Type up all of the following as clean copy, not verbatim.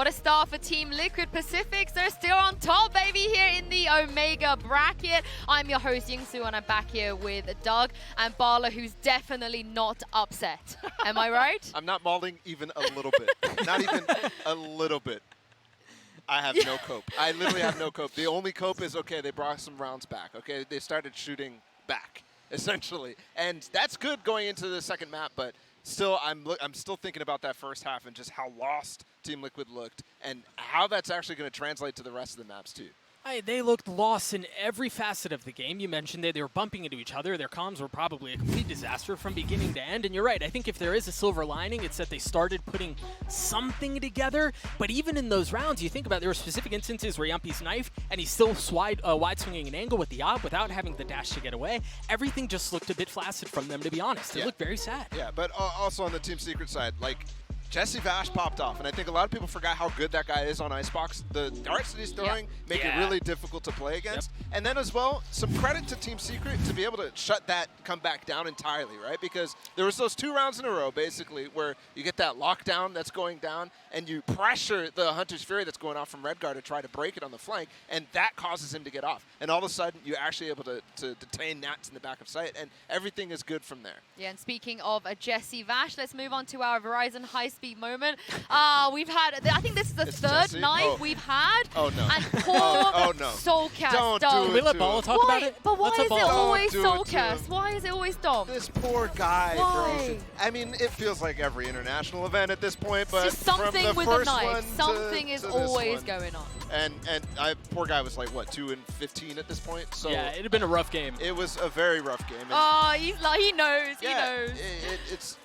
What a start for Team Liquid Pacifics. They're still on top, baby, here in the Omega bracket. I'm your host, Yingsu, and I'm back here with Doug and Bala, who's definitely not upset. Am I right? I'm not mauling even a little bit. Not even a little bit. I have no cope. I literally have no cope. The only cope is, okay, they brought some rounds back. Okay, they started shooting back, essentially. And that's good going into the second map, but still, I'm still thinking about that first half and just how lost Team Liquid looked and how that's actually going to translate to the rest of the maps, too. They looked lost in every facet of the game. You mentioned they were bumping into each other. Their comms were probably a complete disaster from beginning to end. And you're right. I think if there is a silver lining, it's that they started putting something together. But even in those rounds, you think about there were specific instances where Yumpi's knifed and he's still wide swinging an angle with the op without having the dash to get away. Everything just looked a bit flaccid from them, to be honest. It looked very sad. Yeah, but also on the Team Secret side, like, Jesse Vash popped off, and I think a lot of people forgot how good that guy is on Icebox. The darts that he's throwing make it really difficult to play against. And then as well, some credit to Team Secret to be able to shut that comeback down entirely, right? Because there was those 2 rounds in a row, basically, where you get that lockdown that's going down, and you pressure the Hunter's Fury that's going off from Redguard to try to break it on the flank, and that causes him to get off. And all of a sudden, you're actually able to detain Nats in the back of sight, and everything is good from there. Yeah, and speaking of Jesse Vash, let's move on to our Verizon high-speed moment. We've had, I think this is the third knife we've had. Oh, no. And poor no. Soulcast. Don't do Can we let it Bala talk about it? But why Let's is let it Bala. always Don't do it to Soulcast? him. Why is it always Dom? This poor guy, Why? bro. I mean, it feels like every international event at this point, but Just something from the with first a knife. one Something is to this always one. going on. And poor guy was like, what, 2-15 at this point? So Yeah, it had been a rough game. it was a very rough game. And Oh, he's like, he knows. yeah, He knows. it's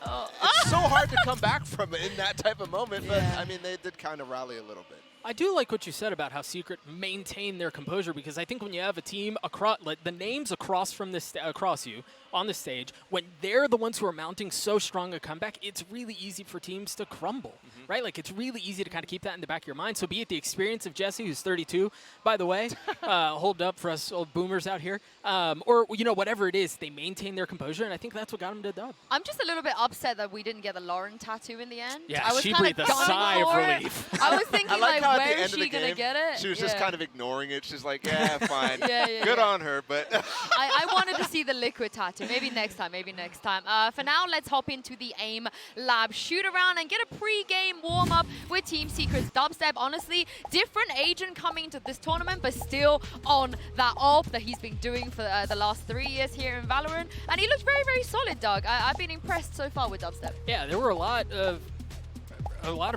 so hard to come back from in that type of moment, but Yeah. I mean, they did kind of rally a little bit. I do like what you said about how Secret maintain their composure, because I think when you have a team across, like the names across from this across you on the stage, when they're the ones who are mounting so strong a comeback, it's really easy for teams to crumble, right? Like it's really easy to kind of keep that in the back of your mind. So be it the experience of Jesse, who's 32, by the way, hold up for us old boomers out here, or whatever it is, they maintain their composure, and I think that's what got them to dub. I'm just a little bit upset that we didn't get the Lauren tattoo in the end. Yeah, I was she kinda breathed a gunning sigh of for it. relief. I was thinking, I like how at where the is end of she the going to game, get it? she was just kind of ignoring it. She's like, yeah, fine. Yeah, Good yeah. on her, but I wanted to see the liquid tattoo. Maybe next time. For now, let's hop into the AIM Lab shoot-around and get a pre-game warm-up with Team Secret's dubstep. Honestly, different agent coming into this tournament, but still on that AWP that he's been doing for the last 3 years here in Valorant. And he looks very, very solid, Doug. I've been impressed so far with dubstep. Yeah, there were a lot of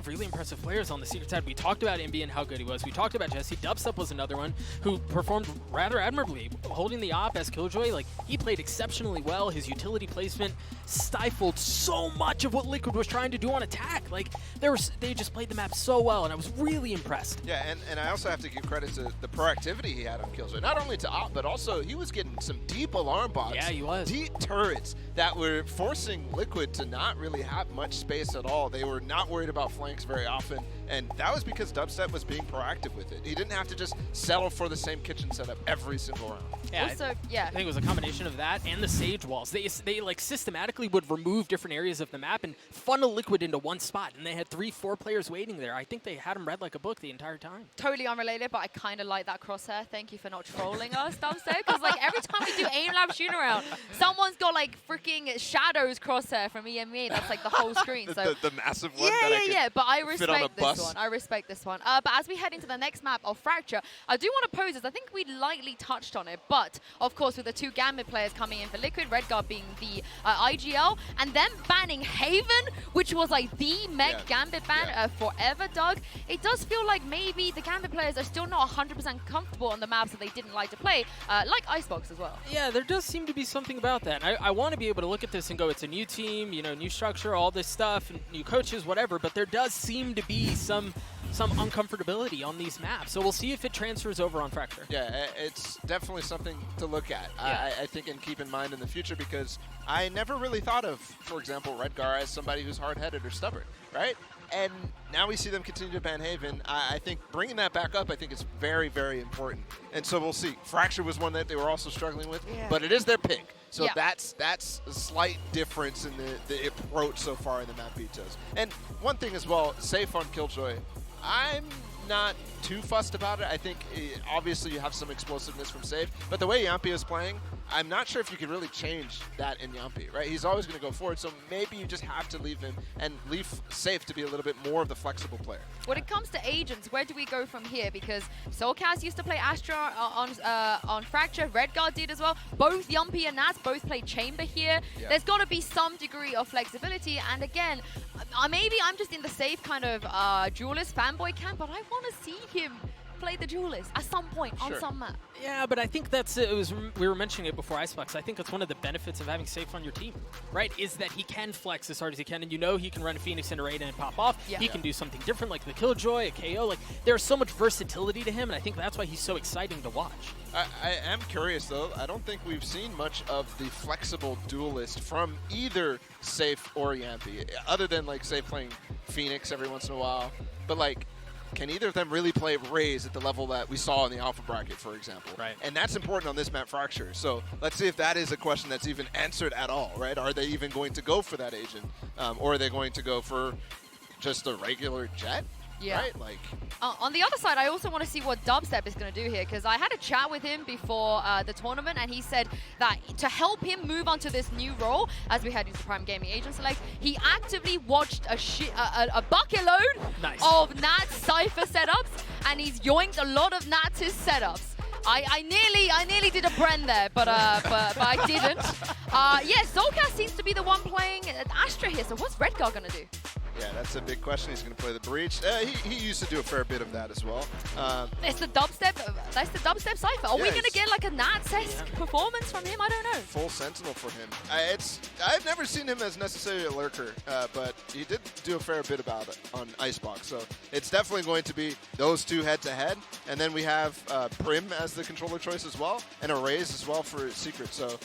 really impressive players on the Secret side. We talked about Imbi and how good he was. We talked about Jesse. Dubstep was another one who performed rather admirably, holding the op as Killjoy. Like, he played exceptionally well. His utility placement stifled so much of what Liquid was trying to do on attack. Like, they just played the map so well, and I was really impressed. yeah, and I also have to give credit to the proactivity he had on Killjoy. Not only to op, but also he was getting some deep alarm bots. Yeah, he was. Deep turrets that were forcing Liquid to not really have much space at all. They were not worried about flanks very often, and that was because Dubstep was being proactive with it. He didn't have to just settle for the same kitchen setup every single round. Yeah, Also, yeah. I think it was a combination of that and the Sage walls. They like systematically would remove different areas of the map and funnel Liquid into one spot, and they had 3-4 players waiting there. I think they had them read like a book the entire time. Totally unrelated, but I kind of like that crosshair. Thank you for not trolling us, Dubstep. Because like every time we do AIM Lab shoot around, someone's got like freaking Shadows crosshair from EMEA. That's like the whole screen. So the massive one. yeah. But I fit on a respect bus. this one. I respect this one. But as we head into the next map of Fracture, I do want to pose this. I think we lightly touched on it, but of course with the 2 Gambit players coming in for Liquid, Redguard being the IGL, and then banning Haven, which was like the mech Gambit ban forever, Doug. It does feel like maybe the Gambit players are still not 100% comfortable on the maps that they didn't like to play, like Icebox as well. Yeah, there does seem to be something about that. I want to be able to look at this and go, it's a new team, new structure, all this stuff, and new coaches, whatever, but there does seem to be some uncomfortability on these maps. So we'll see if it transfers over on Fracture. Yeah, it's definitely something to look at, Yeah. I think, and keep in mind in the future, because I never really thought of, for example, Redgar as somebody who's hard-headed or stubborn, right? And now we see them continue to ban Haven. I think bringing that back up, I think is very, very important. And so we'll see. Fracture was one that they were also struggling with, but it is their pick. So that's a slight difference in the approach so far in the map beat shows. And one thing as well, safe on Killjoy, I'm not too fussed about it. I think obviously you have some explosiveness from Safe, but the way Yampi is playing, I'm not sure if you can really change that in Yampi, right? He's always going to go forward, so maybe you just have to leave him and leave Safe to be a little bit more of the flexible player. When it comes to agents, where do we go from here? Because Soulcast used to play Astra on Fracture, Redguard did as well. Both Yampi and Nats both play Chamber here. Yeah. There's got to be some degree of flexibility, and again, maybe I'm just in the Safe kind of duelist fanboy camp, but I want to see him play the duelist at some point on some map. Yeah, but I think that's we were mentioning it before Icebox. I think that's one of the benefits of having Safe on your team, right? Is that he can flex as hard as he can, and you know he can run a Phoenix into Raiden and pop off. Yeah. He can do something different, like the Killjoy, a KO. Like there's so much versatility to him, and I think that's why he's so exciting to watch. I am curious though. I don't think we've seen much of the flexible duelist from either Safe or Yampi, other than like Safe playing Phoenix every once in a while. But like, can either of them really play Raze at the level that we saw in the Alpha bracket, for example? Right. And that's important on this map, Fracture. So let's see if that is a question that's even answered at all, right? Are they even going to go for that agent? Or are they going to go for just a regular Jet? Yeah. Right? Like, on the other side, I also want to see what Dubstep is going to do here, because I had a chat with him before the tournament, and he said that to help him move on to this new role, as we head into Prime Gaming Agent Select, he actively watched a bucket load of Nat's Cypher setups, and he's yoinked a lot of Nat's setups. I nearly did a Bren there, but I didn't. Yeah, Soulcast seems to be the one playing Astra here, so what's Redguard going to do? Yeah, that's a big question. He's going to play the Breach. He used to do a fair bit of that as well. It's the dubstep. That's the dubstep Cypher. Are we going to get like a Nats-esque performance from him? I don't know. Full Sentinel for him. I've never seen him as necessarily a lurker, but he did do a fair bit about it on Icebox. So it's definitely going to be those two head-to-head. And then we have Prim as the controller choice as well, and a Raze as well for Secret. So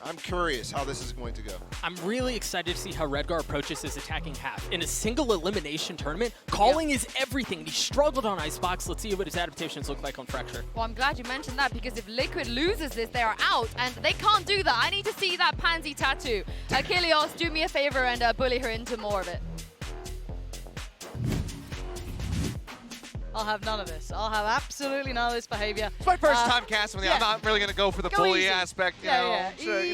I'm curious how this is going to go. I'm really excited to see how Redguard approaches his attacking half. In a single elimination tournament, calling is everything. He struggled on Icebox. Let's see what his adaptations look like on Fracture. Well, I'm glad you mentioned that, because if Liquid loses this, they are out, and they can't do that. I need to see that pansy tattoo. Achilles, do me a favor and bully her into more of it. I'll have none of this. I'll have absolutely none of this behavior. It's my first time casting with you. I'm not really going to go for the bully easy. aspect, you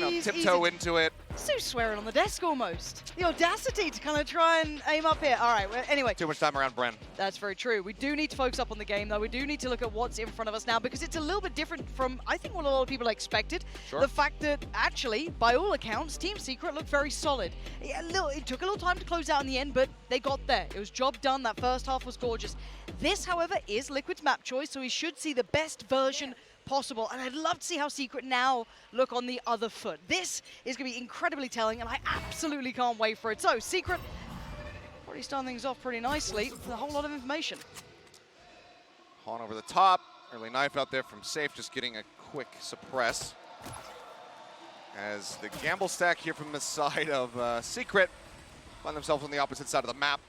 know, tiptoe into it. So swearing on the desk almost. The audacity to kind of try and aim up here. All right, well, anyway. Too much time around Bren. That's very true. We do need to focus up on the game, though. We do need to look at what's in front of us now, because it's a little bit different from, I think, what a lot of people expected. Sure. The fact that, actually, by all accounts, Team Secret looked very solid. It took a little time to close out in the end, but they got there. It was job done. That first half was gorgeous. This, however, is Liquid's map choice, so we should see the best version possible, and I'd love to see how Secret now look on the other foot. This is going to be incredibly telling, and I absolutely can't wait for it. So, Secret already starting things off pretty nicely with a whole lot of information. Han over the top, early knife out there from Safe, just getting a quick suppress. As the gamble stack here from the side of Secret find themselves on the opposite side of the map.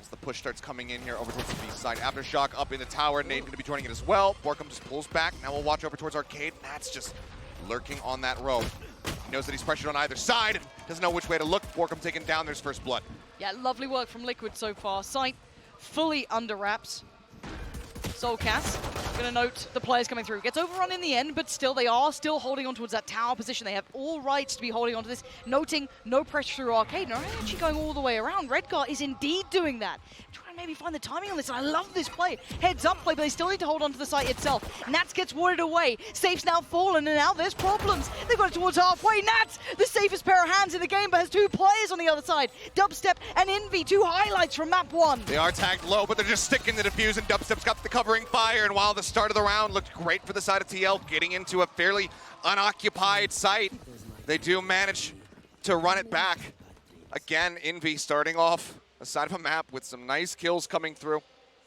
As the push starts coming in here over towards the B side. Aftershock up in the tower. Nate going to be joining it as well. Borkum just pulls back. Now we'll watch over towards Arcade. Nat's just lurking on that row. He knows that he's pressured on either side and doesn't know which way to look. Borkum taking down. There's first blood. Yeah, lovely work from Liquid so far. Sight fully under wraps. Soulcast going to note the players coming through. Gets overrun in the end, but still, they are still holding on towards that tower position. They have all rights to be holding on to this, noting no pressure through Arcade. No, actually going all the way around. Redguard is indeed doing that. Trying to maybe find the timing on this, and I love this play. Heads up play, but they still need to hold on to the site itself. Nats gets warded away. Safe's now fallen, and now there's problems. They've got it towards halfway. Nats, the safest pair of hands in the game, but has two players on the other side. Dubstep and Envy, two highlights from map one. They are tagged low, but they're just sticking the defuse, and Dubstep's got the covering fire, and while the start of the round looked great for the side of TL, getting into a fairly unoccupied site, they do manage to run it back. Again, Envy starting off the side of a map with some nice kills coming through.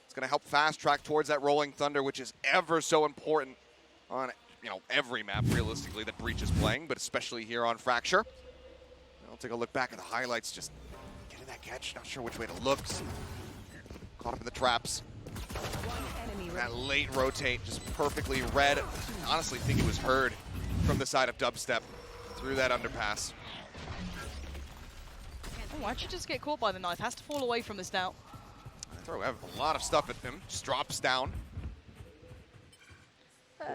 It's going to help fast track towards that Rolling Thunder, which is ever so important on every map, realistically, that Breach is playing, but especially here on Fracture. I'll take a look back at the highlights, just getting that catch, not sure which way to look. Caught up in the traps. That late rotate, just perfectly read. I honestly think it was heard from the side of Dubstep through that underpass. Oh, why'd you just get caught by the knife? Has to fall away from this now. throw a lot of stuff at him. Just drops down.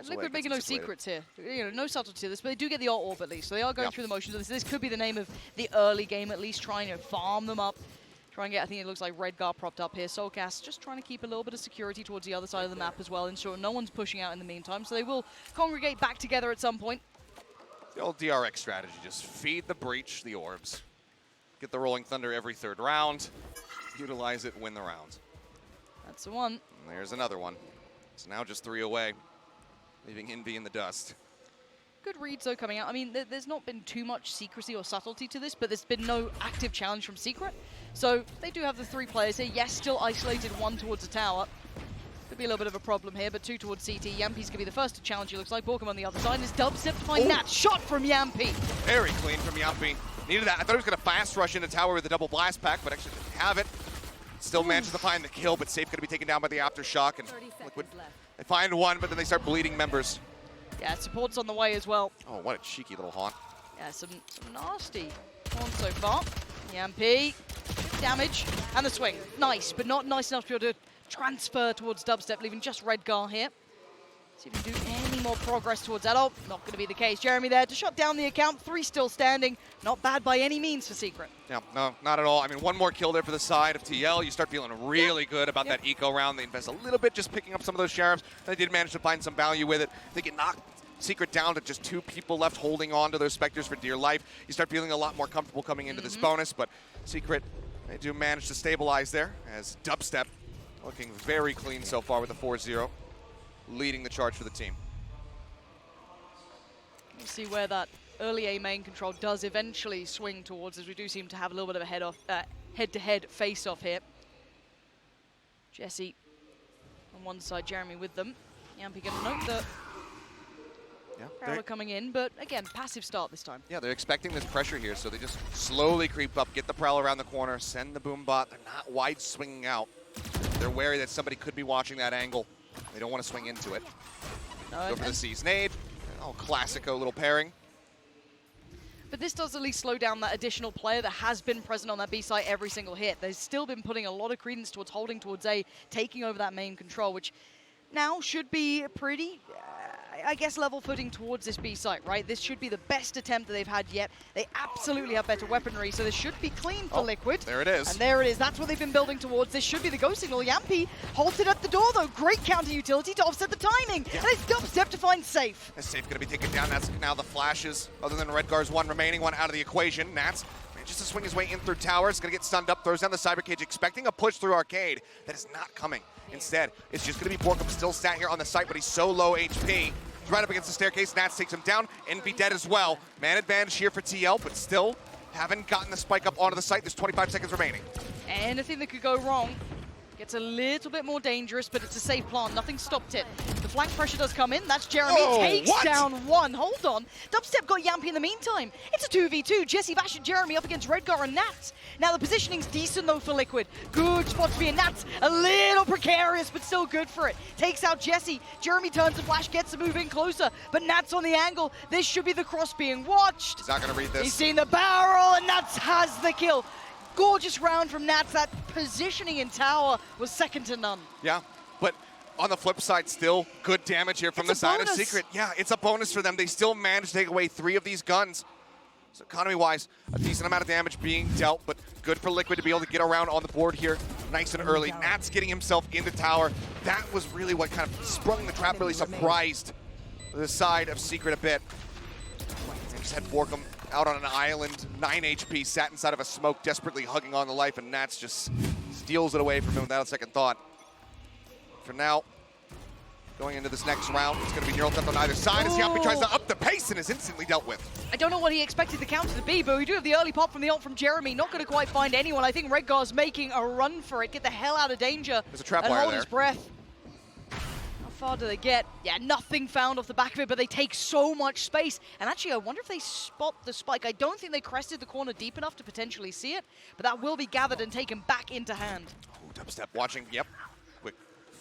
Liquid making no secrets here. You know, no subtlety to this, but they do get the alt orb at least. So they are going through the motions of this. This could be the name of the early game, at least trying to farm them up. Try and get, I think it looks like Redgar propped up here. Soulcast just trying to keep a little bit of security towards the other side of the map as well, ensure no one's pushing out in the meantime. So they will congregate back together at some point. The old DRX strategy, just feed the breach, the orbs. Get the Rolling Thunder every third round. Utilize it, win the round. That's the one. And there's another one. It's now just 3 away, leaving Envy in the dust. Good reads, though, coming out. I mean, there's not been too much secrecy or subtlety to this, but there's been no active challenge from Secret. So they do have the 3 players here. Yes, still isolated, 1 towards the tower. Could be a little bit of a problem here, but 2 towards CT. Yampy's going to be the first to challenge, it looks like. Borkum on the other side, and his dubstep to find Nat. Shot from Yampy. Very clean from Yampy. Needed that. I thought he was going to fast rush into tower with a double blast pack, but actually didn't have it. Still manages to find the kill, but Safe going to be taken down by the Aftershock. And Liquid, they find one, but then they start bleeding members. Yeah, support's on the way as well. Oh, what a cheeky little haunt. Yeah, some nasty haunt so far. Yampy, damage, and the swing. Nice, but not nice enough to be able to transfer towards Dubstep, leaving just Redgar here. See if we can do any more progress towards that. Oh, not going to be the case. Jeremy there to shut down the account. 3 still standing. Not bad by any means for Secret. Yeah, no, not at all. I mean, 1 more kill there for the side of TL. You start feeling really good about that eco round. They invest a little bit just picking up some of those sheriffs. They did manage to find some value with it. They get knocked Secret down to just 2 people left holding on to those Spectres for dear life. You start feeling a lot more comfortable coming into this bonus, but Secret, they do manage to stabilize there as Dubstep looking very clean so far with a 4-0, leading the charge for the team. We'll see where that early A main control does eventually swing towards, as we do seem to have a little bit of a head-to-head face-off here. Jesse on one side, Jeremy with them. Yampy going to note that Prowler coming in, but again, passive start this time. Yeah, they're expecting this pressure here, so they just slowly creep up, get the Prowler around the corner, send the boom bot. They're not wide swinging out. They're wary that somebody could be watching that angle. They don't want to swing into it. Go for the Seize Nade. Oh, classico little pairing. But this does at least slow down that additional player that has been present on that B site every single hit. They've still been putting a lot of credence towards holding towards A, taking over that main control, which now should be pretty, I guess, level footing towards this B site, right? This should be the best attempt that they've had yet. They absolutely have better weaponry, so this should be clean for Liquid. There it is. And there it is. That's what they've been building towards. This should be the go signal. Yampy halted at the door, though. Great counter utility to offset the timing. And it's Dubstep to find Safe. Is Safe going to be taken down? That's now the flashes. Other than Redgar's 1 remaining, 1 out of the equation. Nats manages to swing his way in through tower. It's going to get stunned up, throws down the Cyber Cage, expecting a push through Arcade. That is not coming. Instead, it's just going to be Borkum still sat here on the site, but he's so low HP. He's right up against the staircase. Nats takes him down. Envy dead as well. Man advantage here for TL, but still haven't gotten the spike up onto the site. There's 25 seconds remaining. Anything that could go wrong gets a little bit more dangerous, but it's a safe plan. Nothing stopped it. The flank pressure does come in. That's Jeremy. Takes down 1. Hold on. Dubstep got Yampy in the meantime. It's a 2v2. Jesse Vash and Jeremy up against Redgar and Nats. Now the positioning's decent, though, for Liquid. Good spot to be in. Nats a little precarious, but still good for it. Takes out Jesse. Jeremy turns to Flash, gets to move in closer, but Nats on the angle. This should be the cross being watched. He's not going to read this. He's seen the barrel, and Nats has the kill. Gorgeous round from Nats. That positioning in tower was second to none. Yeah, but on the flip side, still good damage here from the side of Secret. Yeah, it's a bonus for them. They still managed to take away 3 of these guns. So economy-wise, a decent amount of damage being dealt, but good for Liquid to be able to get around on the board here nice and early. Nats getting himself into tower. That was really what kind of sprung the trap, really surprised the side of Secret a bit. They just had Borkum out on an island, 9 HP, sat inside of a smoke, desperately hugging on to life, and Nats just steals it away from him without a second thought. For now, going into this next round, it's going to be neural theft on either side as Yampy tries to up the pace and is instantly dealt with. I don't know what he expected the counter to be, but we do have the early pop from the ult from Jeremy. Not going to quite find anyone. I think Redgar's making a run for it. Get the hell out of danger. There's a trap and wire hold there. his breath. How far do they get? Yeah, nothing found off the back of it, but they take so much space. And actually, I wonder if they spot the spike. I don't think they crested the corner deep enough to potentially see it, but that will be gathered and taken back into hand. Oh, Dubstep watching, yep. Quick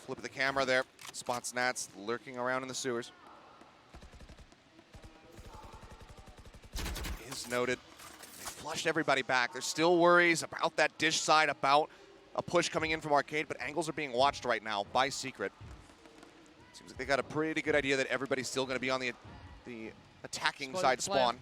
flip of the camera there. Spots Nats lurking around in the sewers. Is noted. They flushed everybody back. There's still worries about that dish side, about a push coming in from Arcade, but angles are being watched right now by Secret. Seems like they got a pretty good idea that everybody's still going to be on the attacking side spawn.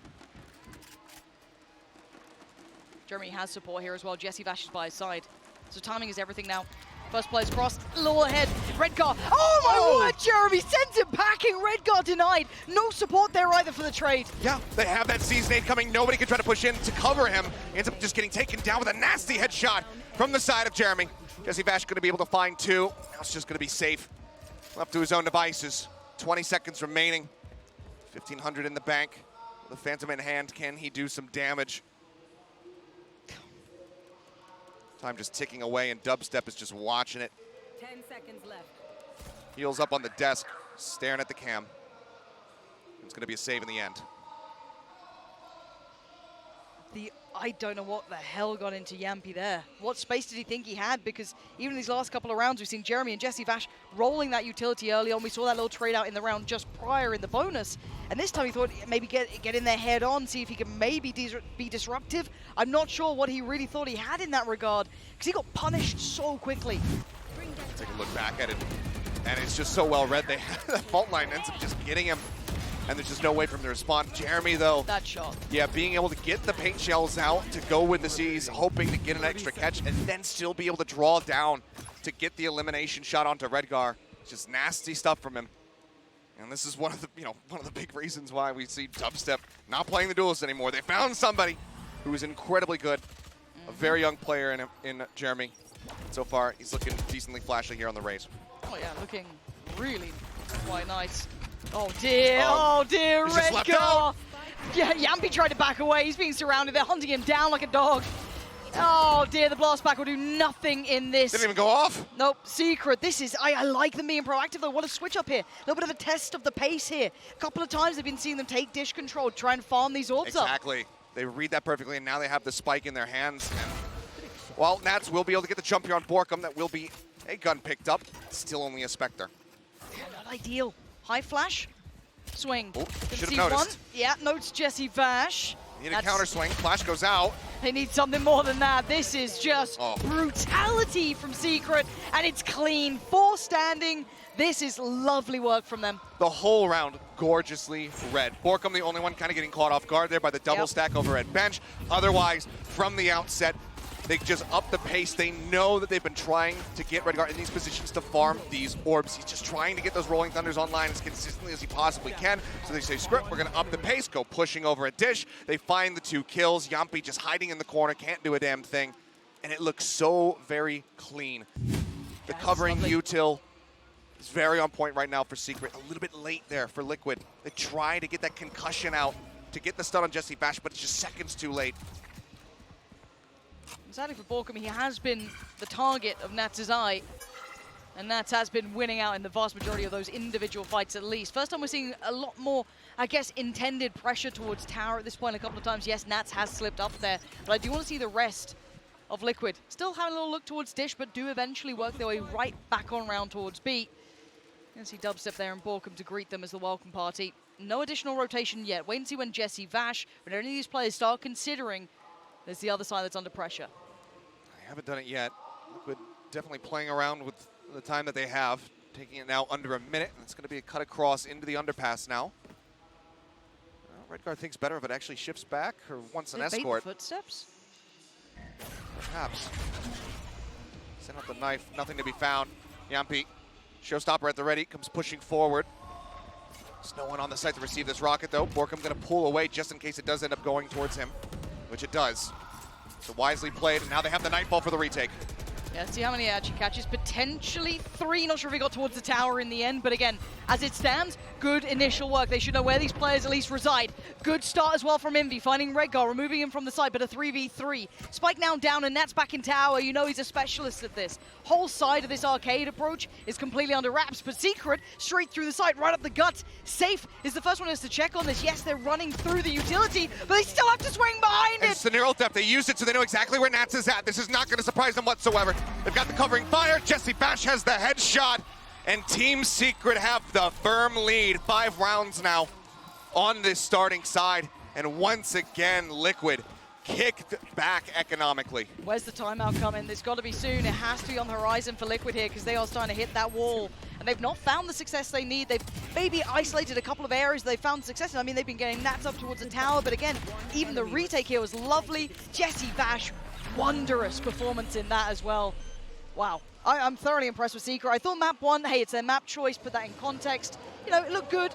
Jeremy has support here as well. Jesse Vash is by his side. So timing is everything now. First player's crossed, low ahead, Redgar. Oh my word, Jeremy sends it packing. Redgar denied. No support there either for the trade. Yeah, they have that Season 8 coming. Nobody can try to push in to cover him. He ends up just getting taken down with a nasty headshot from the side of Jeremy. Jesse Vash going to be able to find 2. Now it's just going to be safe. Left to his own devices. 20 seconds remaining. 1,500 in the bank. The Phantom in hand, can he do some damage? Time just ticking away, and Dubstep is just watching it. 10 seconds left. Heels up on the desk, staring at the cam. It's going to be a save in the end. I don't know what the hell got into Yampy there. What space did he think he had? Because even in these last couple of rounds, we've seen Jeremy and Jesse Vash rolling that utility early on. We saw that little trade out in the round just prior in the bonus. And this time he thought maybe get in there head on, see if he could maybe be disruptive. I'm not sure what he really thought he had in that regard, because he got punished so quickly. Take a look back at it, and it's just so well read. The fault line ends up just getting him, and there's just no way for him to respond. Jeremy, though, That shot. yeah, being able to get the paint shells out to go with the C's, hoping to get an extra catch, and then still be able to draw down to get the elimination shot onto Redgar. Just nasty stuff from him. And this is one of the big reasons why we see Dubstep not playing the duelist anymore. They found somebody who is incredibly good, a very young player in Jeremy. So far, he's looking decently flashy here on the Rays. Oh yeah, looking really quite nice. Oh dear, he's just left Redgar. out. Yeah, Yampy tried to back away. He's being surrounded. They're hunting him down like a dog. Oh dear, the blast back will do nothing in this. Didn't even go off. Nope, Secret. This is, I like them being proactive though. What a switch up here. A little bit of a test of the pace here. A couple of times they've been seeing them take dish control, try and farm these orbs up. Exactly. They read that perfectly, and now they have the spike in their hands. And, well, Nats will be able to get the jump here on Borkum. That will be a gun picked up. Still only a Spectre. Yeah, not ideal. High flash. Swing. Oh, Can should see have one. noticed. Yeah, notes Jesse Vash. Need a counter swing. Flash goes out. They need something more than that. This is just Oh. brutality from Secret, and it's clean. 4 standing. This is lovely work from them. The whole round gorgeously read. Borkum the only one kind of getting caught off guard there by the double stack over at bench. Otherwise, from the outset, they just up the pace. They know that they've been trying to get Redgar in these positions to farm these orbs. He's just trying to get those Rolling Thunders online as consistently as he possibly can. So they say, screw it, we're going to up the pace, go pushing over a dish. They find the 2 kills. Yampy just hiding in the corner, can't do a damn thing. And it looks so very clean. The covering util is very on point right now for Secret. A little bit late there for Liquid. They try to get that concussion out to get the stun on Jesse Vash, but it's just seconds too late. Sadly for Borkum, he has been the target of Nats' eye. And Nats has been winning out in the vast majority of those individual fights at least. First time we're seeing a lot more, I guess, intended pressure towards Tower at this point a couple of times. Yes, Nats has slipped up there, but I do want to see the rest of Liquid still having a little look towards Dish, but do eventually work their way right back on round towards B. You can see Dubstep there and Borkum to greet them as the welcome party. No additional rotation yet. Wait and see when Jesse Vash, when any of these players start considering there's the other side that's under pressure. I haven't done it yet. Liquid definitely playing around with the time that they have, taking it now under a minute. And it's going to be a cut across into the underpass now. Well, Redgar thinks better if it actually shifts back or wants an escort. Footsteps? Perhaps. Send out the knife, nothing to be found. Yampy, showstopper at the ready, comes pushing forward. There's no one on the site to receive this rocket though. Borkum going to pull away just in case it does end up going towards him, which it does. So wisely played, and now they have the Nightfall for the retake. Yeah, let's see how many he actually catches. Potentially 3. Not sure if he got towards the tower in the end, but again, as it stands, good initial work. They should know where these players at least reside. Good start as well from Envy, finding Redgar, removing him from the side, but a 3v3. Spike now down, and Nat's back in tower. You know he's a specialist at this. Whole side of this arcade approach is completely under wraps, but Secret, straight through the site, right up the guts. Safe is the first one has to check on this. Yes, they're running through the utility, but they still have to swing behind it. It's the neural depth. They used it so they know exactly where Nats is at. This is not going to surprise them whatsoever. They've got the covering fire. Jesse Vash has the headshot, and Team Secret have the firm lead. 5 rounds now on this starting side, and once again, Liquid kicked back economically. Where's the timeout coming? It's got to be soon. It has to be on the horizon for Liquid here because they are starting to hit that wall. And they've not found the success they need. They've maybe isolated a couple of areas they found success in. I mean, they've been getting nats up towards the tower, but again, even the retake here was lovely. Jesse Vash, wondrous performance in that as well. Wow. I'm thoroughly impressed with Secret. I thought map 1, hey, it's their map choice, put that in context. You know, it looked good.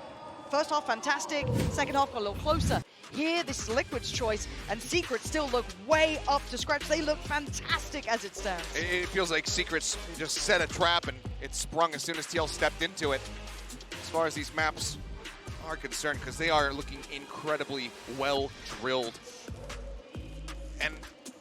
First half, fantastic. Second half, got a little closer. Here, this is Liquid's choice, and Secret still look way up to scratch. They look fantastic as it stands. It feels like Secret's just set a trap and it sprung as soon as TL stepped into it. As far as these maps are concerned, because they are looking incredibly well drilled. And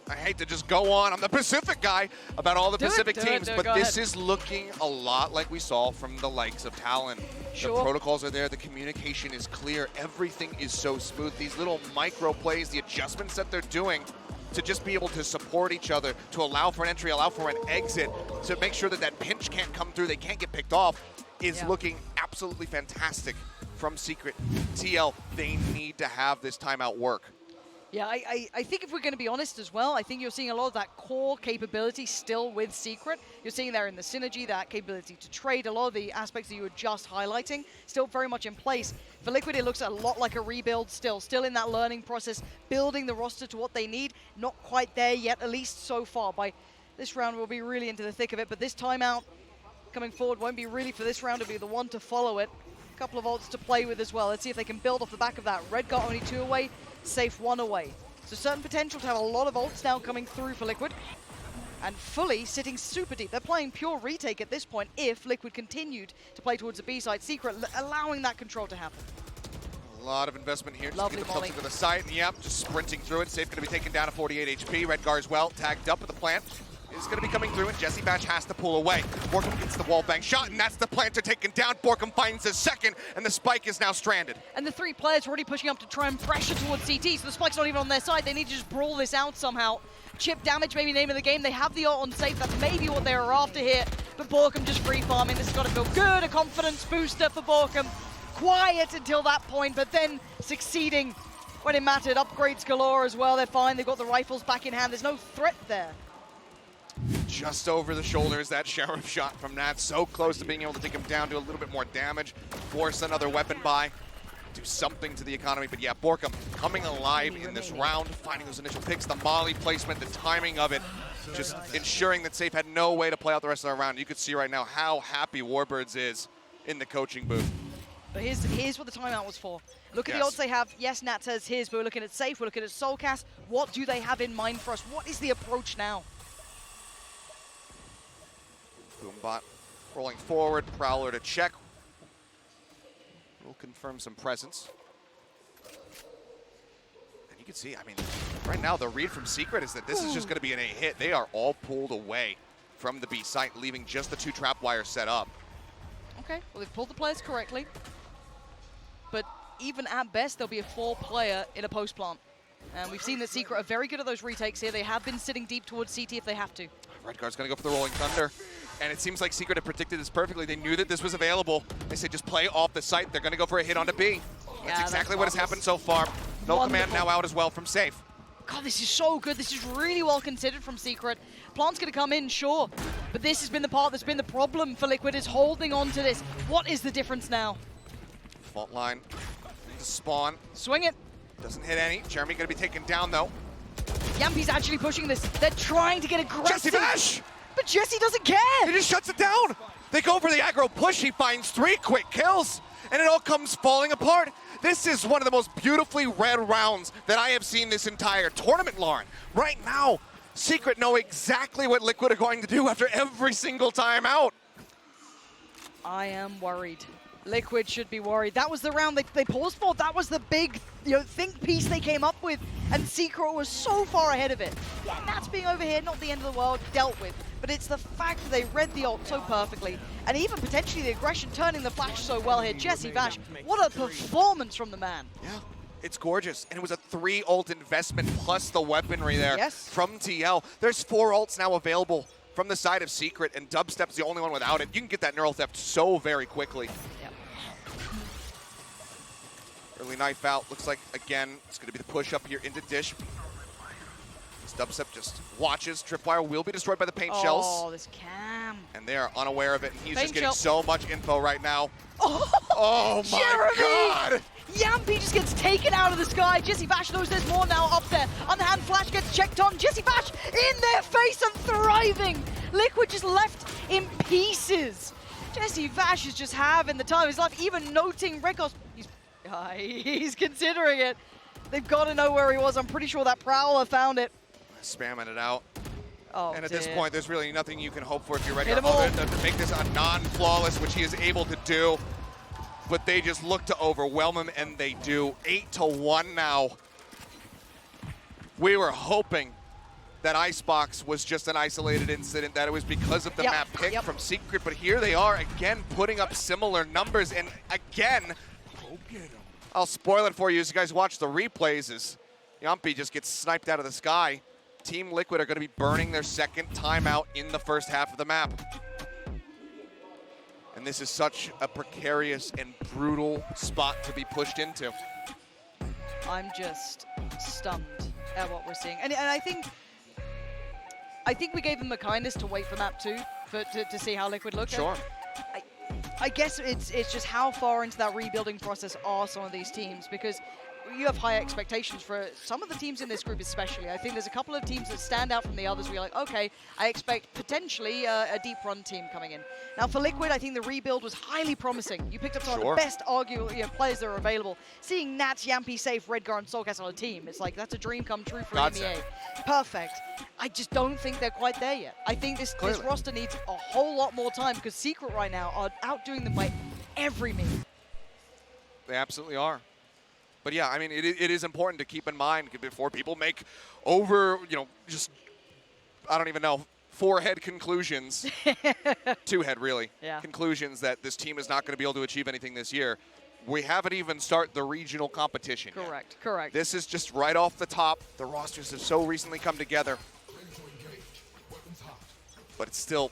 I hate to just go on, I'm the Pacific guy, about all the Pacific teams, but this is looking a lot like we saw from the likes of Talon. Sure. The protocols are there, the communication is clear, everything is so smooth. These little micro plays, the adjustments that they're doing to just be able to support each other, to allow for an entry, allow for an exit, to make sure that that pinch can't come through, they can't get picked off, is looking absolutely fantastic from Secret. TL, they need to have this timeout work. Yeah, I think if we're going to be honest as well, I think you're seeing a lot of that core capability still with Secret. You're seeing there in the synergy, that capability to trade, a lot of the aspects that you were just highlighting, still very much in place. For Liquid, it looks a lot like a rebuild still in that learning process, building the roster to what they need. Not quite there yet, at least so far. By this round, we'll be really into the thick of it, but this timeout coming forward won't be really for this round, it'll be the one to follow it. A couple of ults to play with as well. Let's see if they can build off the back of that. Red got only 2 away. Safe 1 away. So certain potential to have a lot of ults now coming through for Liquid. And fully sitting super deep. They're playing pure retake at this point if Liquid continued to play towards the B side. Secret allowing that control to happen. A lot of investment here. Lovely Just get the pumps into the site. And yep, just sprinting through it. Safe going to be taken down to 48 HP. Redgar as well, tagged up at the plant. Is going to be coming through, and Jesse Batch has to pull away. Borkum gets the wall bang shot, and that's the planter taken down. Borkum finds the second, and the spike is now stranded. And the 3 players are already pushing up to try and pressure towards CT, so the spike's not even on their side. They need to just brawl this out somehow. Chip damage, maybe name of the game. They have the ult on safe. That's maybe what they were after here. But Borkum just free farming. This has got to feel good. A confidence booster for Borkum. Quiet until that point, but then succeeding when it mattered. Upgrades galore as well. They're fine. They've got the rifles back in hand. There's no threat there. Just over the shoulders, that Sheriff shot from Nat. So close to being able to take him down, do a little bit more damage, force another weapon by, do something to the economy. But yeah, Borkum coming alive in this round, finding those initial picks, the molly placement, the timing of it, just ensuring that Safe had no way to play out the rest of the round. You could see right now how happy Warbirds is in the coaching booth. But here's what the timeout was for. Look at the odds they have. Yes, Nat says his, but we're looking at Safe, we're looking at Soulcast. What do they have in mind for us? What is the approach now? Boombot rolling forward, Prowler to check. We'll confirm some presence. And you can see, I mean, right now the read from Secret is that this is just going to be an A hit. They are all pulled away from the B site, leaving just the 2 trap wires set up. Okay, well they've pulled the players correctly. But even at best, there'll be a 4-player in a post plant. And we've seen that Secret are very good at those retakes here. They have been sitting deep towards CT if they have to. Redguard's going to go for the Rolling Thunder. And it seems like Secret had predicted this perfectly. They knew that this was available. They said just play off the site. They're going to go for a hit onto B. That's exactly what has happened so far. No command now out as well from Safe. God, this is so good. This is really well considered from Secret. Plant's going to come in, sure. But this has been the part that's been the problem for Liquid, is holding on to this. What is the difference now? Fault line to spawn. Swing it. Doesn't hit any. Jeremy going to be taken down, though. Yampi's actually pushing this. They're trying to get aggressive. Jesse Bash! But Jesse doesn't care. He just shuts it down. They go for the aggro push. He finds 3 quick kills, and it all comes falling apart. This is one of the most beautifully read rounds that I have seen this entire tournament, Lauren. Right now, Secret know exactly what Liquid are going to do after every single time out. I am worried. Liquid should be worried. That was the round they paused for. That was the big think piece they came up with, and Secret was so far ahead of it. Yeah, Nat's being over here, not the end of the world, dealt with. But it's the fact that they read the ult so perfectly, and even potentially the aggression, turning the flash so well here. Jesse Vash, what a performance from the man. Yeah, it's gorgeous. And it was a 3 ult investment plus the weaponry there from TL. There's 4 ults now available from the side of Secret, and Dubstep's the only one without it. You can get that neural theft so very quickly. Yep. Early knife out. Looks like, again, it's going to be the push up here into Dish. Dubstep just watches. Tripwire will be destroyed by the paint Oh, shells. this cam. And they are unaware of it, and he's Paint just getting shell. so much info right now. Oh, Oh my Jeremy! god! Yampy just gets taken out of the sky. Jesse Vash knows there's more now up there. Underhand flash gets checked on. Jesse Vash in their face and thriving. Liquid just left in pieces. Jesse Vash is just having the time of his life, even noting Rekos. He's considering it. They've got to know where he was. I'm pretty sure that Prowler found it. Spamming it out. Oh, And at dear. this point, there's really nothing you can hope for if you're ready Hit 'em all. other than to make this a non-flawless, which he is able to do. But they just look to overwhelm him, and they do. 8-1 now. We were hoping that Icebox was just an isolated incident, that it was because of the Yep, map pick yep. from Secret, but here they are again putting up similar numbers, and again, I'll spoil it for you as you guys watch the replays as Yumpy just gets sniped out of the sky. Team Liquid are going to be burning their second timeout in the first half of the map. And this is such a precarious and brutal spot to be pushed into. I'm just stunned at what we're seeing. And I think we gave them the kindness to wait for map 2 to see how Liquid looked. Sure. I guess it's just how far into that rebuilding process are some of these teams, because you have high expectations for some of the teams in this group especially. I think there's a couple of teams that stand out from the others where you're like, okay, I expect potentially a deep run team coming in. Now for Liquid, I think the rebuild was highly promising. You picked up some of the best players that are available. Seeing Nats, Yampy, Safe, Redgar, and Soulcast on a team, it's like that's a dream come true for EMEA. Perfect. I just don't think they're quite there yet. I think this roster needs a whole lot more time, because Secret right now are outdoing them by every means. They absolutely are. But yeah, I mean, it is important to keep in mind before people make over, just, I don't even know, 4-head conclusions, 2-head really, conclusions that this team is not going to be able to achieve anything this year. We haven't even started the regional competition yet. Correct. This is just right off the top. The rosters have so recently come together. But it's still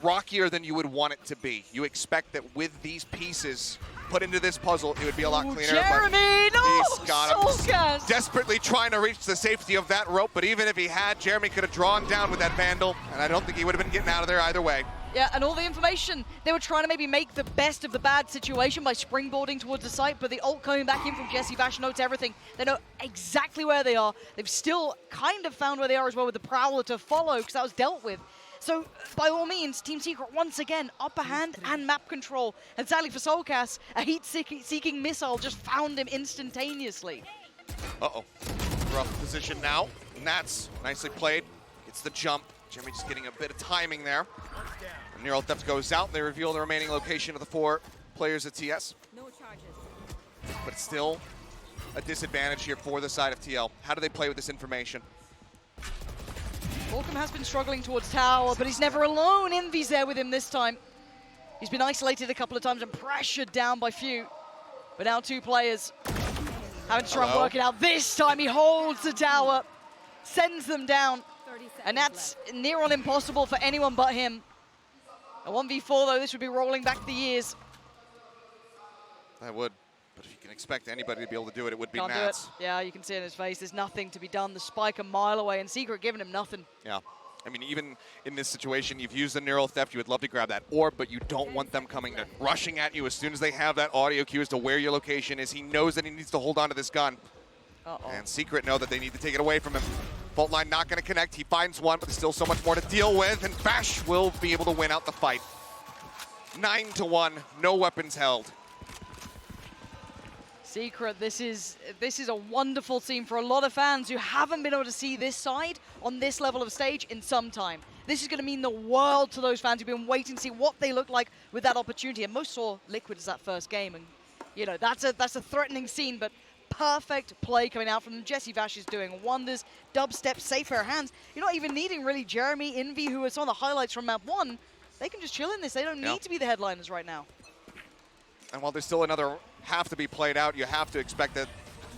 rockier than you would want it to be. You expect that with these pieces put into this puzzle, it would be a lot cleaner. Jeremy, no! He's got him. Soulcast! Desperately trying to reach the safety of that rope, but even if he had, Jeremy could have drawn down with that Vandal, and I don't think he would have been getting out of there either way. Yeah, and all the information, they were trying to maybe make the best of the bad situation by springboarding towards the site, but the ult coming back in from Jesse Vash notes everything. They know exactly where they are. They've still kind of found where they are as well with the Prowler to follow, because that was dealt with. So, by all means, Team Secret, once again, upper hand and map control. And sadly for Soulcast, a heat-seeking missile just found him instantaneously. Uh-oh. Rough position now. Nats, nicely played. Gets the jump. Jeremy just getting a bit of timing there. And Neural Theft goes out. They reveal the remaining location of the 4 players at TS. No charges. But it's still a disadvantage here for the side of TL. How do they play with this information? Volcom has been struggling towards tower, but he's never alone. Envy's there with him this time. He's been isolated a couple of times and pressured down by few. But now 2 players having to try and work it out. This time he holds the tower, sends them down. And that's near on impossible for anyone but him. A 1v4 though, this would be rolling back the years. That would. But if you can expect anybody to be able to do it, it would be Can't Nats. do it. Yeah, you can see it in his face. There's nothing to be done. The spike a mile away, and Secret giving him nothing. Yeah. I mean, even in this situation, you've used the Neural Theft. You would love to grab that orb, but you don't want them coming to rushing at you as soon as they have that audio cue as to where your location is. He knows that he needs to hold on to this gun. And Secret know that they need to take it away from him. Fault line not going to connect. He finds one, but there's still so much more to deal with, and Bash will be able to win out the fight. 9-1, no weapons held. Secret, this is a wonderful scene for a lot of fans who haven't been able to see this side on this level of stage in some time. This is going to mean the world to those fans who've been waiting to see what they look like with that opportunity. And most saw Liquid as that first game, and that's a threatening scene, but perfect play coming out from them. Jesse Vash is doing wonders. Dubstep, safe pair of hands. You're not even needing really Jeremy, Envy, who are some of the highlights from map 1. They can just chill in this. They don't need to be the headliners right now. And while there's still another half to be played out, you have to expect that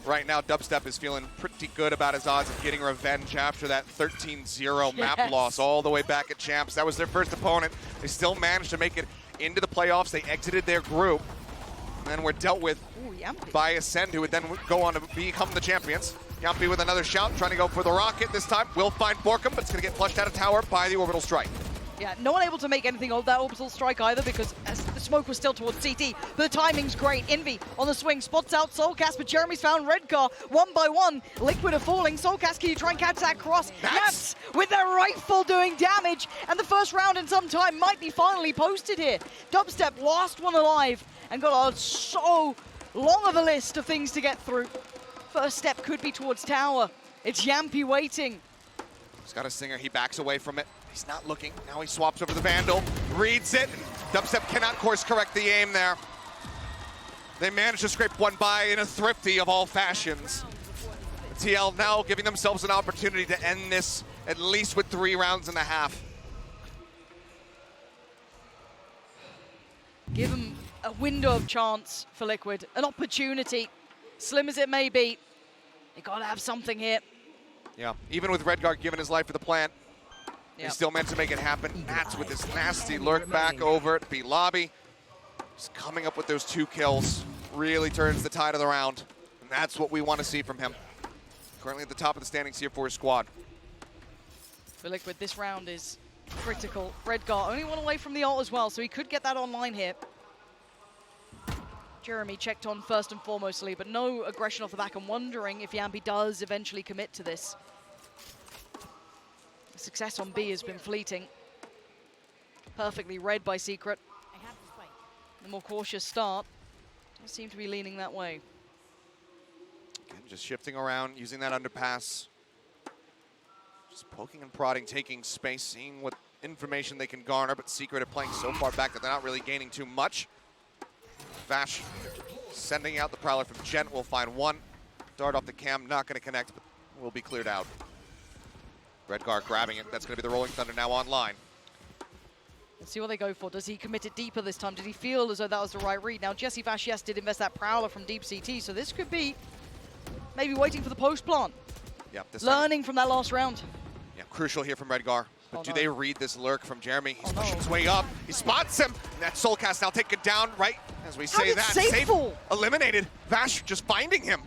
right now Dubstep is feeling pretty good about his odds of getting revenge after that 13-0 map loss all the way back at Champs. That was their first opponent. They still managed to make it into the playoffs. They exited their group and then were dealt with by Ascend, who would then go on to become the champions. Yampi with another shout, trying to go for the rocket this time. Will find Borkum, but it's going to get flushed out of tower by the orbital strike. Yeah, no one able to make anything of that orbital strike either because the smoke was still towards CT. But the timing's great. Envy on the swing, spots out Soulcast, but Jeremy's found Redcar one by one. Liquid are falling. Soulcast, can you try and catch that cross? Yes, with their rifle doing damage. And the first round in some time might be finally posted here. Dubstep, last one alive, and got so long of a list of things to get through. First step could be towards tower. It's Yampi waiting. He's got a Singer, he backs away from it. He's not looking, now he swaps over the Vandal, reads it. Dubstep cannot course correct the aim there. They managed to scrape one by in a thrifty of all fashions. TL now giving themselves an opportunity to end this at least with 3 rounds and a half. Give them a window of chance for Liquid, an opportunity. Slim as it may be, they gotta have something here. Yeah, even with Redguard giving his life for the plant, they still meant to make it happen. Nats with this nasty lurk back over at B lobby. Just coming up with those 2 kills really turns the tide of the round. And that's what we want to see from him. Currently at the top of the standings here for his squad. For Liquid, this round is critical. Redgar only one away from the ult as well, so he could get that online here. Jeremy checked on first and foremostly, but no aggression off the back. I'm wondering if Yampi does eventually commit to this. The success on B has been fleeting. Perfectly read by Secret. The more cautious start does seem to be leaning that way. Again, just shifting around, using that underpass. Just poking and prodding, taking space, seeing what information they can garner, but Secret are playing so far back that they're not really gaining too much. Vash sending out the Prowler from Gent will find one. Dart off the cam, not going to connect, but will be cleared out. Redgar grabbing it. That's going to be the Rolling Thunder now online. Let's see what they go for. Does he commit it deeper this time? Did he feel as though that was the right read? Now, Jesse Vash, yes, did invest that Prowler from deep CT, so this could be maybe waiting for the post plant. Yeah, this learning from that last round. Yeah, crucial here from Redgar. But do they read this lurk from Jeremy? He's pushing his no. way up. He spots him. And that Soulcast now taken down right as we say that. Safe eliminated. Vash just finding him.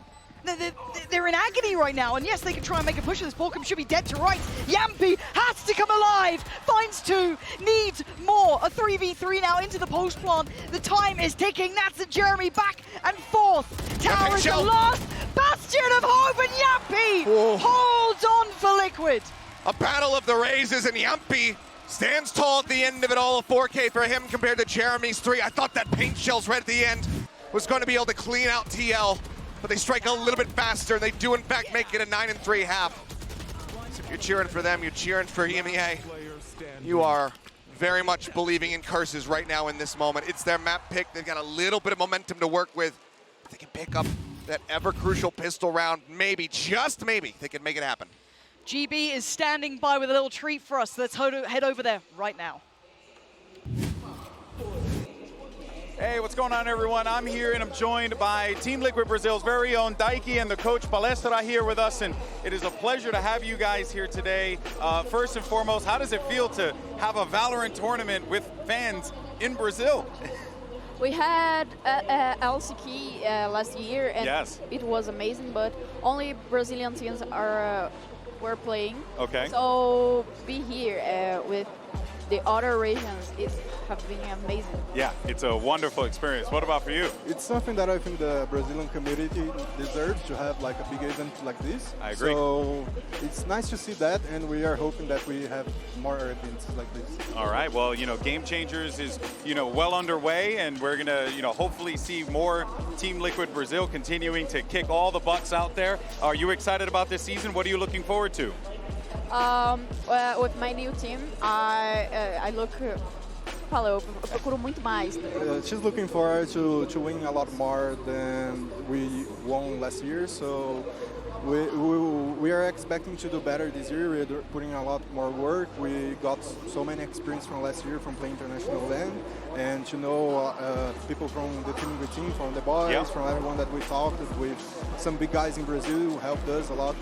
They're in agony right now, and yes, they can try and make a push of this. Borkum should be dead to rights. Yampi has to come alive, finds 2, needs more. A 3v3 now into the post plant. The time is ticking. That's a Jeremy back and forth. Tower is the last bastion of hope, and Yampi holds on for Liquid. A battle of the raises, and Yampi stands tall at the end of it all. A 4K for him compared to Jeremy's 3. I thought that paint shells right at the end was going to be able to clean out TL. But they strike a little bit faster, and they do, in fact, make it a 9-3 half. So if you're cheering for them, you're cheering for EMEA. You are very much believing in curses right now in this moment. It's their map pick. They've got a little bit of momentum to work with. If they can pick up that ever-crucial pistol round, maybe, just maybe, they can make it happen. GB is standing by with a little treat for us. Let's head over there right now. Hey, what's going on, everyone? I'm here and I'm joined by Team Liquid Brazil's very own Daiki and the coach Palestra here with us, and it is a pleasure to have you guys here today. First and foremost, how does it feel to have a Valorant tournament with fans in Brazil? We had LCK last year, and it was amazing, but only Brazilian teams were playing. Okay. So be here with the other regions, it have been amazing. Yeah, it's a wonderful experience. What about for you? It's something that I think the Brazilian community deserves, to have like a big event like this. I agree. So it's nice to see that, and we are hoping that we have more events like this. All right, well, Game Changers is, well underway, and we're gonna, hopefully see more Team Liquid Brazil continuing to kick all the butts out there. Are you excited about this season? What are you looking forward to? With my new team, I look. Eu procuro muito mais. She's looking forward to win a lot more than we won last year, so we are expecting to do better this year. We're putting a lot more work. We got so many experience from last year from playing international LAN, and people from the team, from the boys, from everyone that we talked with, some big guys in Brazil who helped us a lot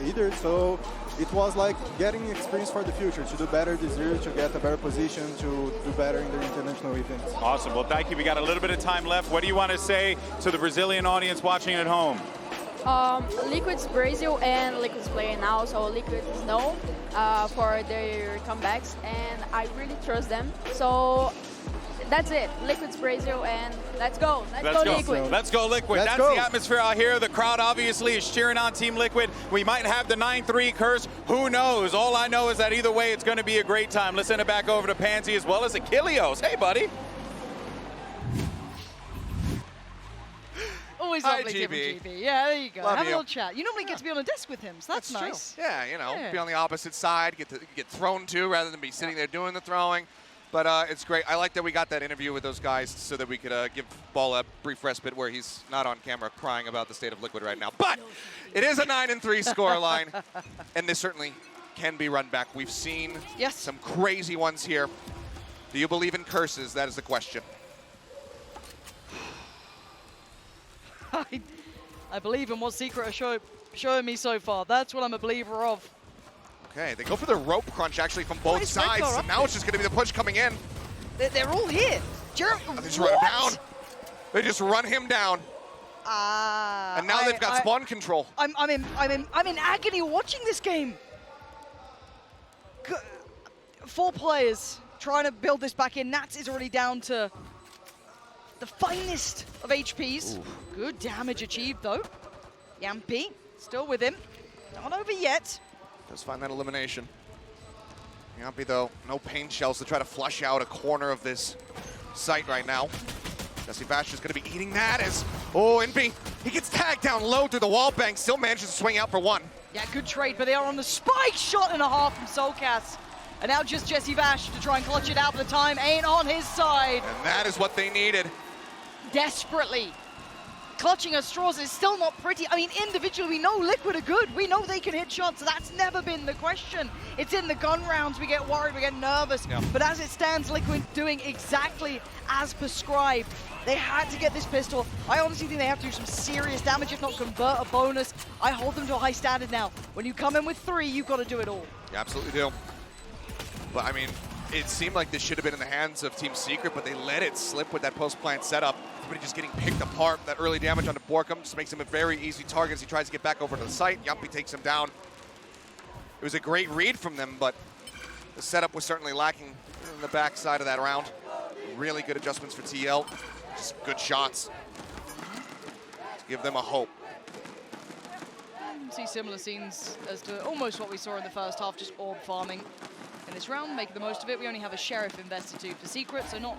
either. So it was like getting experience for the future, to do better this year, to get a better position, to do better in the international events. Awesome. Well, Daiki, we got a little bit of time left. What do you want to say to the Brazilian audience watching at home? Liquid's Brazil and Liquid's playing now, so Liquid is known for their comebacks, and I really trust them. So that's it. Liquid's Brazil, and let's go. Let's go Liquid. Let's go Liquid. Let's That's go. the atmosphere out here. The crowd obviously is cheering on Team Liquid. We might have the 9-3 curse. Who knows? All I know is that either way, it's going to be a great time. Let's send it back over to Pansy as well as Achilleos. Hey, buddy. Always Hi, lovely to GB. GB. Yeah, there you go. Love Have a you. little chat. You normally get to be on a desk with him, so that's nice. True. Yeah, you know, Yeah. be on the opposite side, get thrown to rather than be sitting there doing the throwing. But it's great. I like that we got that interview with those guys so that we could give Ball a brief respite where he's not on camera crying about the state of Liquid right now. But it is a 9-3 scoreline, and this certainly can be run back. We've seen some crazy ones here. Do you believe in curses? That is the question. I believe in what Secret are showing me so far. That's what I'm a believer of. Okay, they go for the rope crunch actually from both Why is sides. Redcar So up now it's just going to be the push coming in. They're all here. Jeremy, They just run him down. They just run him down. And now they've got spawn control. I'm in agony watching this game. 4 players trying to build this back in. Nats is already down to the finest of HPs. Ooh. Good damage achieved though. Yampy still with him. Not over yet. Does find that elimination. Yampy though, no pain shells to try to flush out a corner of this site right now. Jesse Bash is going to be eating that as, Inby, he gets tagged down low through the wall bank, still manages to swing out for 1. Yeah, good trade, but they are on the spike shot and a half from Soulcast. And now just Jesse Bash to try and clutch it out, but the time ain't on his side. And that is what they needed. Desperately. Clutching at straws is still not pretty. I mean, individually, we know Liquid are good. We know they can hit shots. That's never been the question. It's in the gun rounds we get worried, we get nervous. Yeah. But as it stands, Liquid doing exactly as prescribed. They had to get this pistol. I honestly think they have to do some serious damage, if not convert a bonus. I hold them to a high standard now. When you come in with 3, you've got to do it all. You absolutely do. But I mean, it seemed like this should have been in the hands of Team Secret, but they let it slip with that post-plant setup. Everybody just getting picked apart. That early damage onto Borkum just makes him a very easy target as he tries to get back over to the site. Yumpy takes him down. It was a great read from them, but the setup was certainly lacking in the backside of that round. Really good adjustments for TL. Just good shots to give them a hope. See similar scenes as to almost what we saw in the first half, just orb farming in this round, making the most of it. We only have a Sheriff invested too for Secret, so not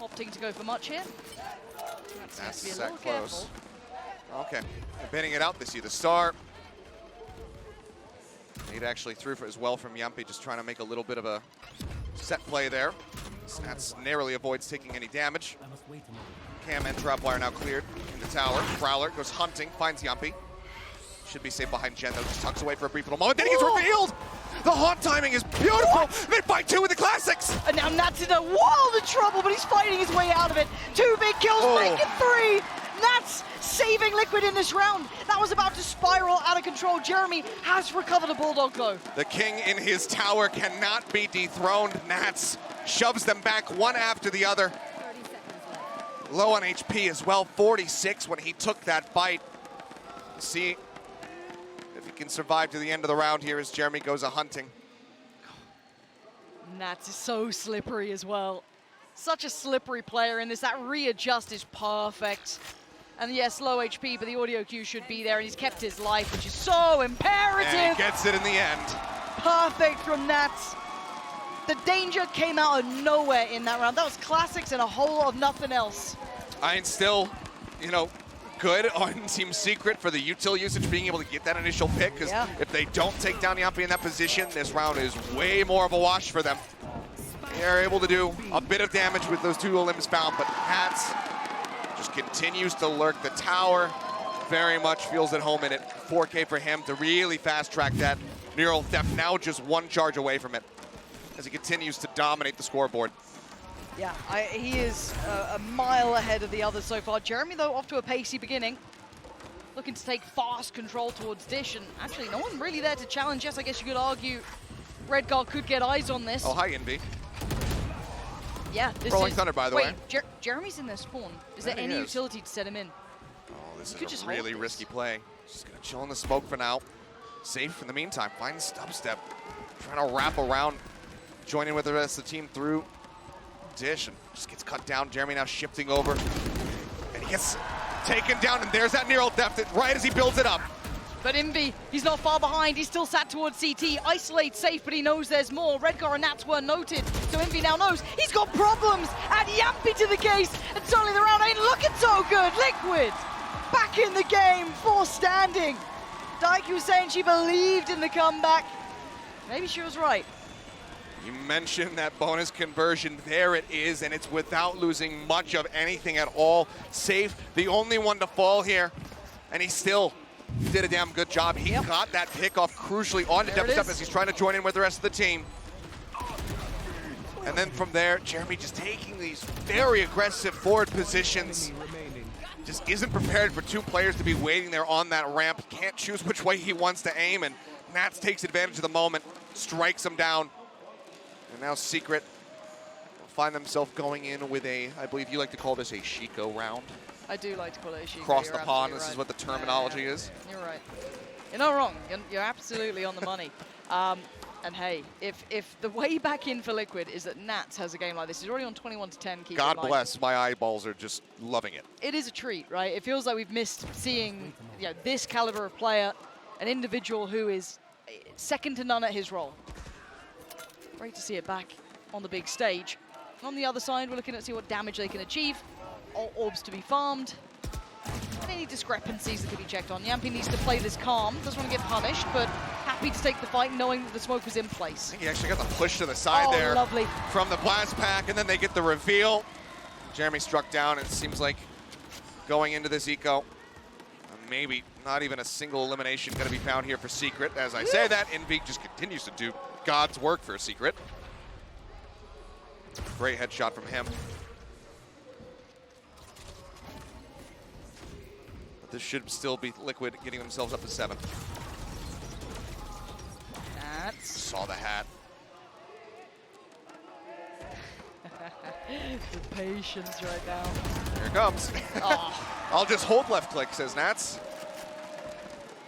opting to go for much here. That's to be a that little close. careful. Okay, they're bending it out. They see the star. Nate actually threw for as well from Yampy, just trying to make a little bit of a set play there. Snats narrowly avoids taking any damage. Cam and Trapwire now cleared in the tower. Prowler goes hunting, finds Yampy. Should be safe behind Jen though, just tucks away for a brief little moment. Then he gets revealed! The haunt timing is beautiful! They fight 2 with the classics! And now Nats in a world of trouble, but he's fighting his way out of it. 2 big kills, make it 3! Nats saving Liquid in this round. That was about to spiral out of control. Jeremy has recovered a Bulldog though. The king in his tower cannot be dethroned. Nats shoves them back one after the other. Low on HP as well, 46 when he took that bite. See if he can survive to the end of the round here as Jeremy goes a-hunting. Nats is so slippery as well. Such a slippery player in this. That readjust is perfect. And yes, low HP, but the audio cue should be there, and he's kept his life, which is so imperative. And he gets it in the end. Perfect from Nats. The danger came out of nowhere in that round. That was classics and a whole lot of nothing else. I'm still, good on Team Secret for the util usage, being able to get that initial pick, because if they don't take down Yampy in that position, this round is way more of a wash for them. They're able to do a bit of damage with those 2 limbs bound, but Hats just continues to lurk. The tower very much feels at home in it. 4K for him to really fast-track that neural theft, now just 1 charge away from it as he continues to dominate the scoreboard. Yeah, he is a mile ahead of the others so far. Jeremy, though, off to a pacey beginning. Looking to take fast control towards Dish, and actually no one really there to challenge. Yes, I guess you could argue Redgar could get eyes on this. Oh, hi, Envy. Yeah, this Rolling is... Thunder, by the way. Jeremy's in their spawn. Is there any utility to set him in? Oh, this is a really risky play. Just gonna chill in the smoke for now. Safe in the meantime, finds dubstep. Trying to wrap around, joining with the rest of the team through Dish, and just gets cut down. Jeremy now shifting over, and he gets taken down, and there's that neural depth right as he builds it up. But Envy, he's not far behind. He's still sat towards CT. Isolate safe, but he knows there's more. Redgar and Nats were noted, so Envy now knows he's got problems. Add Yampy to the case, and suddenly the round ain't looking so good. Liquid back in the game, 4 standing. Daiki was saying she believed in the comeback. Maybe she was right. You mentioned that bonus conversion. There it is, and it's without losing much of anything at all. Safe, the only one to fall here, and he still did a damn good job. He got that pick off crucially onto dubstep as he's trying to join in with the rest of the team. And then from there, Jeremy just taking these very aggressive forward positions. Just isn't prepared for 2 players to be waiting there on that ramp. Can't choose which way he wants to aim, and Nats takes advantage of the moment, strikes him down. And now Secret will find themselves going in with a, I believe you like to call this a Shiko round. I do like to call it a Shiko. Across the pond, this is what the terminology is. You're right. You're not wrong. You're absolutely on the money. And hey, if the way back in for Liquid is that Nats has a game like this, he's already on 21-10. God bless, my eyeballs are just loving it. It is a treat, right? It feels like we've missed seeing this caliber of player, an individual who is second to none at his role. Great to see it back on the big stage. On the other side, we're looking at see what damage they can achieve. All orbs to be farmed. And any discrepancies that can be checked on. Yampy needs to play this calm. Doesn't want to get punished, but happy to take the fight knowing that the smoke was in place. I think he actually got the push to the side there. Lovely. From the blast pack, and then they get the reveal. Jeremy struck down, and it seems like going into this eco, maybe not even a single elimination going to be found here for Secret. As I say that, Envy just continues to do God's work for Secret. Great headshot from him. But this should still be Liquid getting themselves up to 7. Saw the hat. The patience right now. Here it comes. I'll just hold left click, says Nats.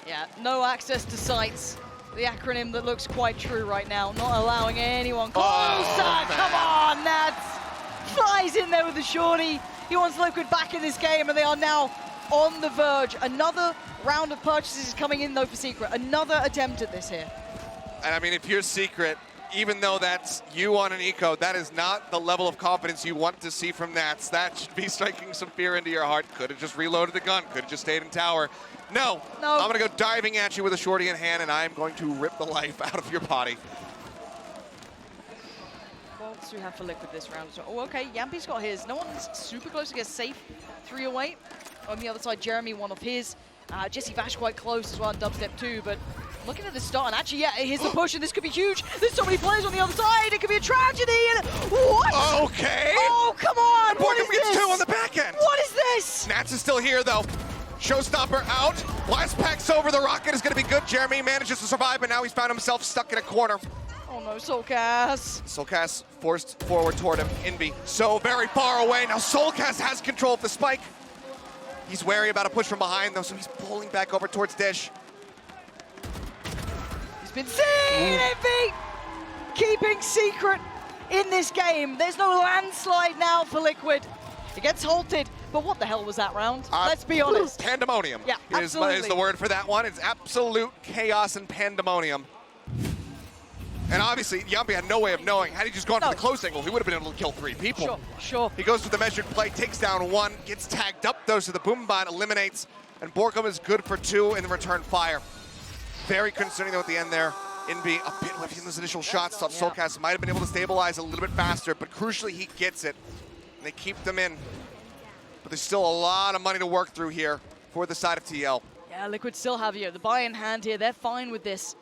Yeah, no access to sights. The acronym that looks quite true right now, not allowing anyone closer. Come on, Nats! Flies in there with the shorty. He wants Liquid back in this game, and they are now on the verge. Another round of purchases is coming in, though, for Secret. Another attempt at this here. And I mean, if you're Secret, even though that's you on an eco, that is not the level of confidence you want to see from Nats. That should be striking some fear into your heart. Could have just reloaded the gun, could have just stayed in tower. No, I'm gonna go diving at you with a shorty in hand, and I'm going to rip the life out of your body. What else do we have for Liquid this round? Oh, okay, Yampy's got his. No one's super close to get safe. 3 away. On the other side, Jeremy, one of his. Jesse Vash quite close as well on dubstep too, but looking at the start, and actually, yeah, here's the push, and this could be huge. There's so many players on the other side, it could be a tragedy, and what? Okay. Oh, come on, what is gets this? 2 on the back end. What is this? Nats is still here, though. Showstopper out. Blast pack's over. The rocket is going to be good. Jeremy manages to survive, but now he's found himself stuck in a corner. Oh no, Soulcast. Soulcast forced forward toward him. Envy so very far away. Now Soulcast has control of the spike. He's wary about a push from behind, though, so he's pulling back over towards Dish. He's been seen, Envy! Keeping Secret in this game. There's no landslide now for Liquid. It gets halted, but what the hell was that round? Let's be honest. Pandemonium is the word for that one. It's absolute chaos and pandemonium. And obviously, Yampy had no way of knowing. Had he just gone for the close angle, he would have been able to kill 3 people. Sure. He goes with the measured play, takes down 1, gets tagged up though, so the Boombot eliminates, and Borkum is good for 2 in the return fire. Very concerning though at the end there. Envy a bit left in those initial shots. Thought Soulcast might have been able to stabilize a little bit faster, but crucially he gets it. And they keep them in. But there's still a lot of money to work through here for the side of TL. Yeah, Liquid still have the buy in hand here. They're fine with this.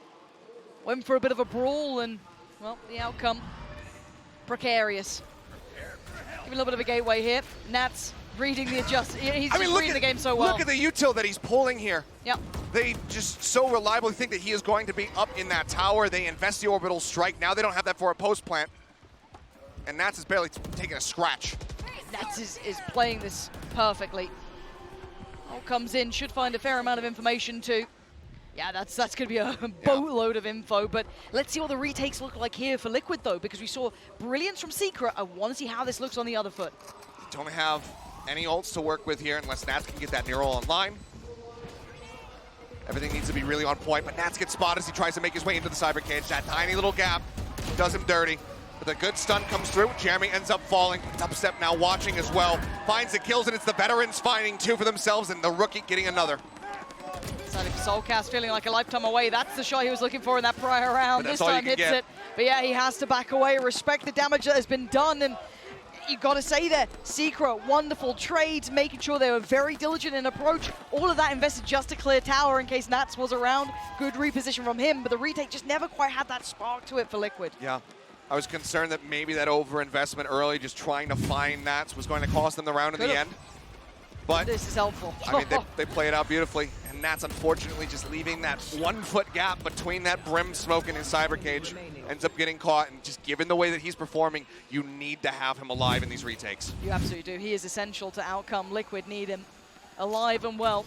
Went for a bit of a brawl and, well, the outcome, precarious. Give a little bit of a gateway here. Nats reading the adjust. He's reading the game so well. Look at the util that he's pulling here. Yep. They just so reliably think that he is going to be up in that tower. They invest the orbital strike. Now they don't have that for a post plant. And Nats is barely taking a scratch. Nats is playing this perfectly. Comes in, should find a fair amount of information too. Yeah, that's going to be a boatload of info, but let's see what the retakes look like here for Liquid, though, because we saw brilliance from Secret. I want to see how this looks on the other foot. Don't have any ults to work with here unless Nats can get that Nero online. Everything needs to be really on point, but Nats gets spotted as he tries to make his way into the cyber cage. That tiny little gap does him dirty. But the good stun comes through. Jeremy ends up falling. Dubstep now watching as well. Finds the kills, and it's the veterans finding 2 for themselves, and the rookie getting another. Soulcast feeling like a lifetime away. That's the shot he was looking for in that prior round. This time hits it. But yeah, he has to back away, respect the damage that has been done. And you got to say there, Secret, wonderful trades, making sure they were very diligent in approach. All of that invested just to clear tower in case Nats was around. Good reposition from him, but the retake just never quite had that spark to it for Liquid. Yeah. I was concerned that maybe that overinvestment early, just trying to find Nats, was going to cost them the round in the end. But this is helpful. I mean, they play it out beautifully. And Nats, unfortunately, just leaving that 1-foot gap between that Brim smoke and his cyber cage, ends up getting caught. And just given the way that he's performing, you need to have him alive in these retakes. You absolutely do. He is essential to outcome. Liquid need him alive and well.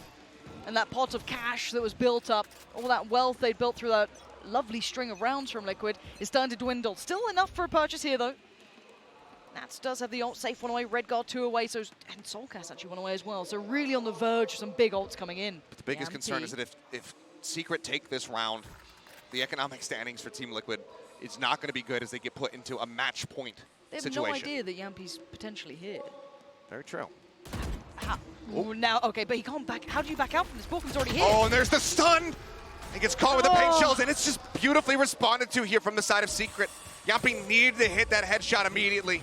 And that pot of cash that was built up, all that wealth they built through that lovely string of rounds from Liquid, is starting to dwindle. Still enough for a purchase here, though. Nats does have the ult safe one away, Redguard 2 away, so and Soulcast actually one away as well. So really on the verge of some big ults coming in. But the biggest concern is that if Secret take this round, the economic standings for Team Liquid is not going to be good as they get put into a match point situation. They have no idea that Yampi's potentially here. Very true. Ooh, now, okay, but he can't back. How do you back out from this? Borkman's already here. Oh, and there's the stun! He gets caught with the paint shells, and it's just beautifully responded to here from the side of Secret. Yampi needed to hit that headshot immediately.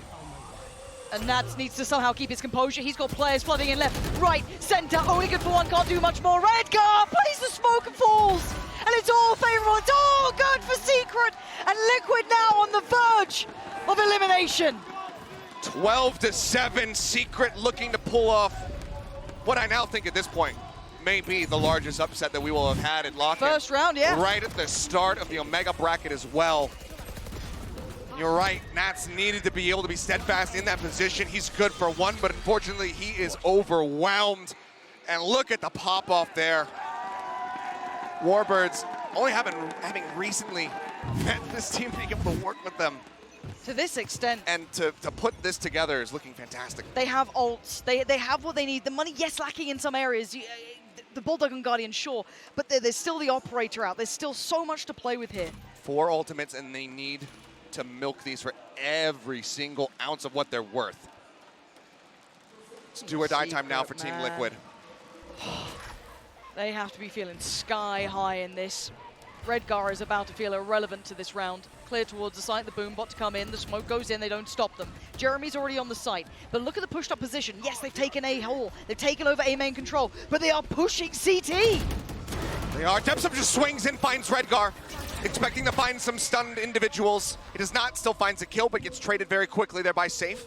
And Nats needs to somehow keep his composure. He's got players flooding in left, right, center. Only good for one, can't do much more. Redguard plays the smoke and falls. And it's all favorable. It's all good for Secret. And Liquid now on the verge of elimination. 12-7, Secret looking to pull off what I now think at this point may be the largest upset that we will have had in Lock. First round, yeah. Right at the start of the Omega bracket as well. You're right, Nats needed to be able to be steadfast in that position. He's good for one, but unfortunately he is overwhelmed. And look at the pop-off there. Warbirds only having recently met this team, being able to work with them. To this extent. And to put this together is looking fantastic. They have ults. They have what they need. The money, yes, lacking in some areas. The Bulldog and Guardian, sure. But there's still the Operator out. There's still so much to play with here. 4 ultimates, and they need to milk these for every single ounce of what they're worth. It's do or die time now for Team Liquid. They have to be feeling sky high in this. Redgar is about to feel irrelevant to this round. Clear towards the site, the boom bot to come in, the smoke goes in, they don't stop them. Jeremy's already on the site, but look at the pushed up position. Yes, they've taken A hole, they've taken over A main control, but they are pushing CT. They are. Depsum just swings in, finds Redgar, expecting to find some stunned individuals. He does not, still finds a kill, but gets traded very quickly there by Safe.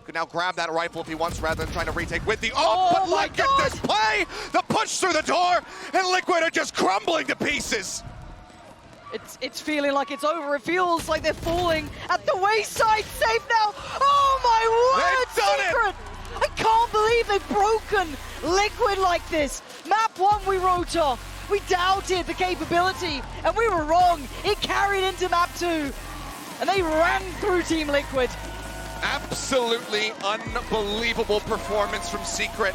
Could now grab that rifle if he wants rather than trying to retake with the but look at this play! The push through the door, and Liquid are just crumbling to pieces. It's feeling like it's over. It feels like they're falling at the wayside. Safe now. Oh my word, Secret! I can't believe they've broken Liquid like this. Map 1 we wrote off. We doubted the capability, and we were wrong. It carried into map 2, and they ran through Team Liquid. Absolutely unbelievable performance from Secret.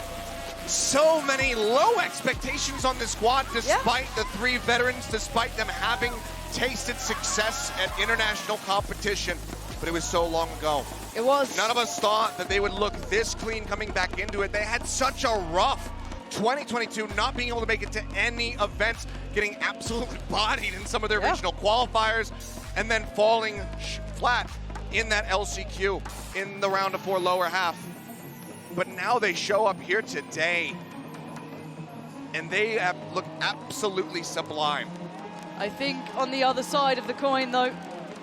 So many low expectations on the squad despite the 3 veterans, despite them having tasted success at international competition. But it was so long ago. It was. None of us thought that they would look this clean coming back into it. They had such a rough 2022, not being able to make it to any events, getting absolutely bodied in some of their regional qualifiers, and then falling flat in that LCQ in the round of 4 lower half. But now they show up here today, and they look absolutely sublime. I think on the other side of the coin, though,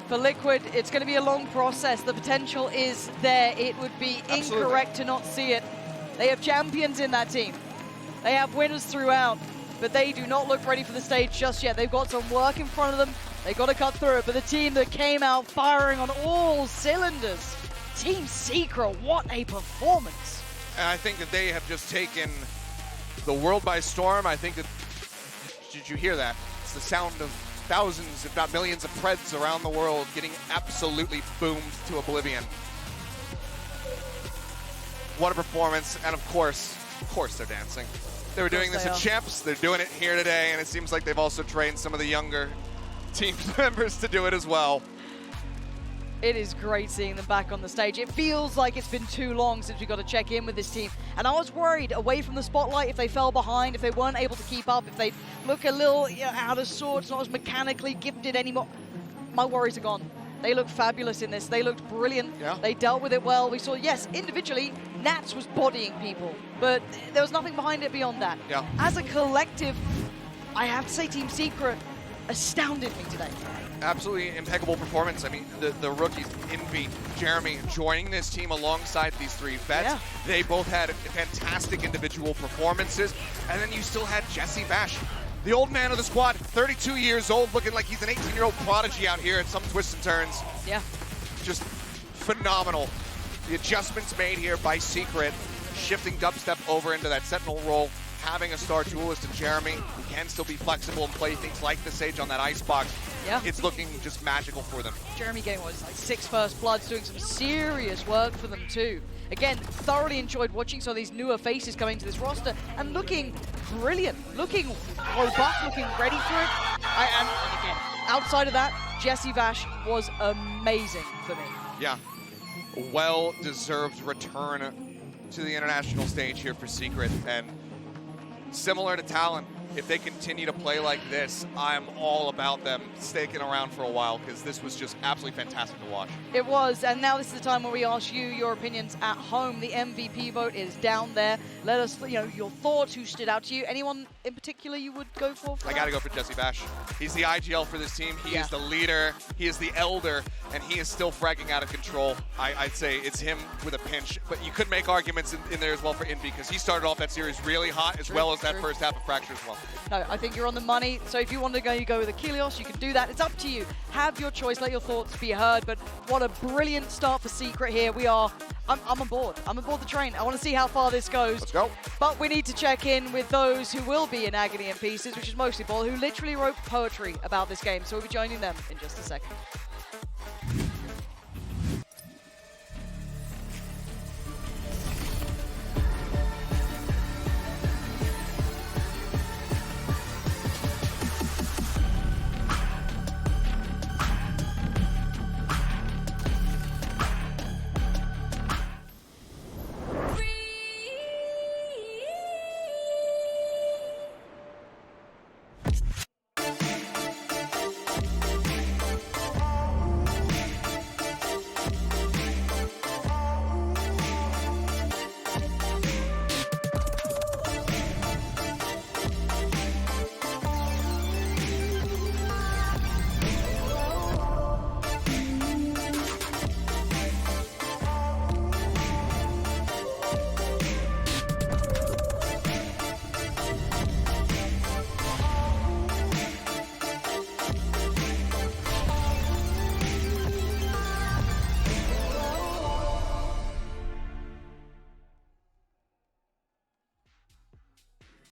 for Liquid, it's going to be a long process. The potential is there. It would be incorrect to not see it. They have champions in that team. They have winners throughout, but they do not look ready for the stage just yet. They've got some work in front of them. They've got to cut through it, but the team that came out firing on all cylinders, Team Secret, what a performance. And I think that they have just taken the world by storm. I think that, did you hear that? It's the sound of thousands, if not millions of Preds around the world getting absolutely boomed to oblivion. What a performance, and of course they're dancing. They were doing this at Champs, they're doing it here today, and it seems like they've also trained some of the younger team members to do it as well. It is great seeing them back on the stage. It feels like it's been too long since we got to check in with this team. And I was worried away from the spotlight if they fell behind, if they weren't able to keep up, if they look a little out of sorts, not as mechanically gifted anymore. My worries are gone. They look fabulous in this. They looked brilliant. Yeah. They dealt with it well. We saw, yes, individually, Nats was bodying people, but there was nothing behind it beyond that. Yeah. As a collective, I have to say Team Secret astounded me today. Absolutely impeccable performance. I mean, the rookies, Envy, Jeremy, joining this team alongside these three vets. Yeah. They both had fantastic individual performances. And then you still had Jesse Bash, the old man of the squad, 32 years old, looking like he's an 18-year-old prodigy out here at some twists and turns. Yeah. Just phenomenal. The adjustments made here by Secret, shifting dubstep over into that Sentinel role, having a star duelist in Jeremy who can still be flexible and play things like the Sage on that icebox. Yeah. It's looking just magical for them. Jeremy getting like 6 first bloods, doing some serious work for them too. Again, thoroughly enjoyed watching some of these newer faces coming to this roster and looking brilliant, looking robust, looking ready for it. And again, outside of that, Jesse Vash was amazing for me. Yeah, well-deserved return to the international stage here for Secret. And similar to Talon, if they continue to play like this, I'm all about them sticking around for a while because this was just absolutely fantastic to watch. It was, and now this is the time where we ask you your opinions at home. The MVP vote is down there. Let us, your thoughts, who stood out to you. Anyone in particular you would go for I got to go for Jesse Bash. He's the IGL for this team. He is the leader. He is the elder, and he is still fragging out of control. I'd say it's him with a pinch, but you could make arguments in there as well for Envy because he started off that series really hot as well as that first half of Fracture as well. No, I think you're on the money. So if you want to go, you go with Achilles. You can do that. It's up to you. Have your choice. Let your thoughts be heard. But what a brilliant start for Secret here. I'm on board. I'm on board the train. I want to see how far this goes. Let's go. But we need to check in with those who will be in agony and pieces, which is mostly Ball, who literally wrote poetry about this game. So we'll be joining them in just a second.